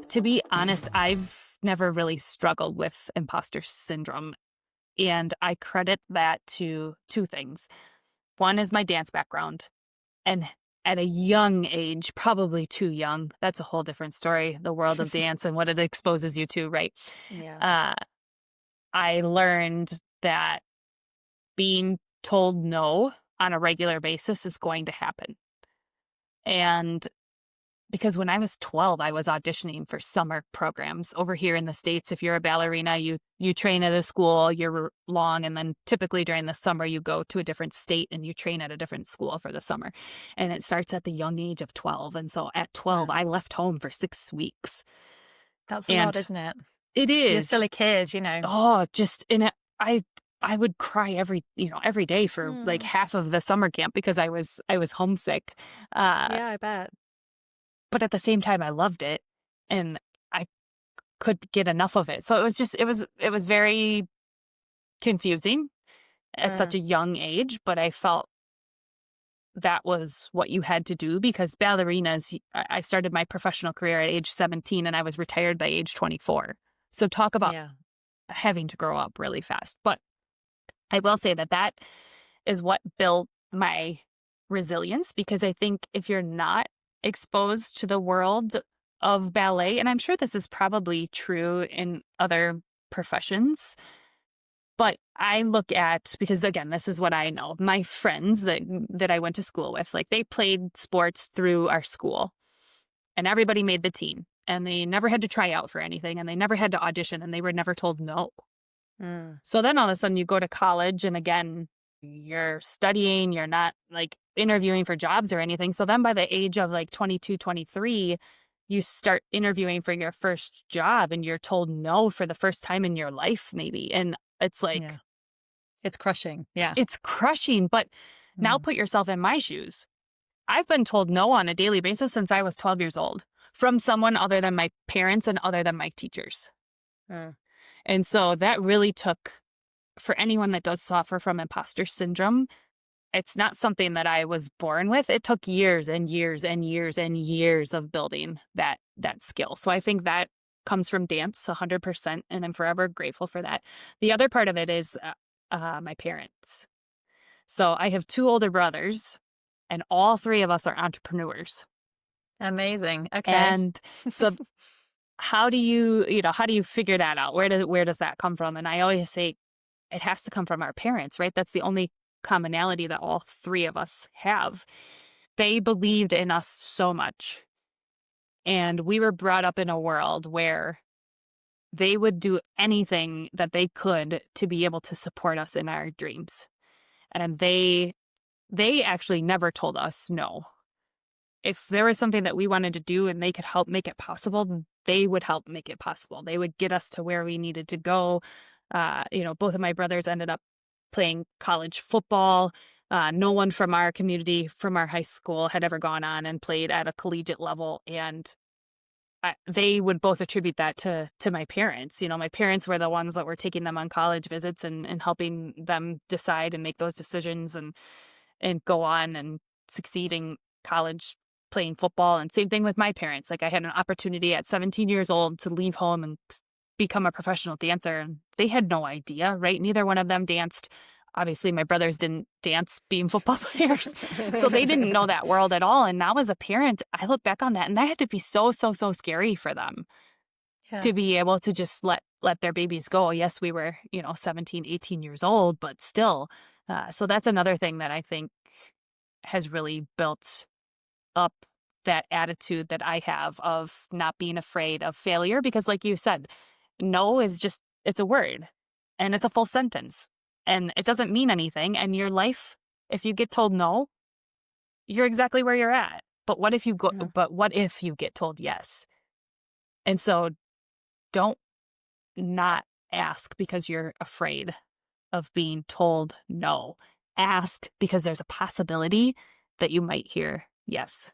To be honest, I've never really struggled with imposter syndrome, and I credit that to two things. One is my dance background, and at a young age, probably too young, that's a whole different story, the world of dance and what it exposes you to, right? Yeah. Uh, I learned that being told no on a regular basis is going to happen. And because when I was 12, I was auditioning for summer programs over here in the States. If you're a ballerina, you train at a school year long, and then typically during the summer you go to a different state and you train at a different school for the summer. And it starts at the young age of 12. And so at 12, Wow. I left home for 6 weeks. That's a lot, And isn't it? it You're still is, a kid, you know. oh, just in it. I would cry every day for like Mm. half of the summer camp because I was homesick. Uh, Yeah, I bet. but at the same time, I loved it, and I could get enough of it. So it was very confusing at such Mm. a young age, but I felt that was what you had to do because ballerinas, I started my professional career at age 17 and I was retired by age 24. So talk about Yeah. having to grow up really fast. But I will say that that is what built my resilience because I think if you're not exposed to the world of ballet, and I'm sure this is probably true in other professions, but I look at, because again, this is what I know, my friends that I went to school with, like they played sports through our school and everybody made the team and they never had to try out for anything and they never had to audition and they were never told no. Mm. So then all of a sudden you go to college and again, you're studying, you're not like interviewing for jobs or anything. So then by the age of like 22, 23, you start interviewing for your first job and you're told no for the first time in your life, maybe. And it's Yeah. like, It's crushing. Yeah. it's crushing. But now Mm. put yourself in my shoes. I've been told no on a daily basis since I was 12 years old from someone other than my parents and other than my teachers. Mm. And so that really took, for anyone that does suffer from imposter syndrome, it's not something that I was born with. It took years and years and years and years of building that skill. So I think that comes from dance 100%, and I'm forever grateful for that. The other part of it is my parents. So I have two older brothers, and all three of us are entrepreneurs. Amazing. Okay. And so how do you figure that out? Where does that come from? And I always say it has to come from our parents, right? That's the only commonality that all three of us have. They believed in us so much. And we were brought up in a world where they would do anything that they could to be able to support us in our dreams. And they actually never told us no. If there was something that we wanted to do and they could help make it possible, they would help make it possible. They would get us to where we needed to go. Both of my brothers ended up playing college football. No one from our community, from our high school, had ever gone on and played at a collegiate level. And they would both attribute that to my parents. My parents were the ones that were taking them on college visits and helping them decide and make those decisions and go on and succeed in college playing football. And same thing with my parents. Like I had an opportunity at 17 years old to leave home and become a professional dancer. And they had no idea, right? Neither one of them danced. Obviously, my brothers didn't dance being football players. So they didn't know that world at all. And now as a parent, I look back on that and that had to be so, so, so scary for them Yeah. to be able to just let their babies go. Yes, we were, 17, 18 years old, but still. So that's another thing that I think has really built up that attitude that I have of not being afraid of failure. Because like you said, no is just, it's a word and it's a full sentence and it doesn't mean anything. And your life, if you get told no, you're exactly where you're at. But what if Mm. what if you get told yes? And so don't not ask because you're afraid of being told no. Ask because there's a possibility that you might hear yes.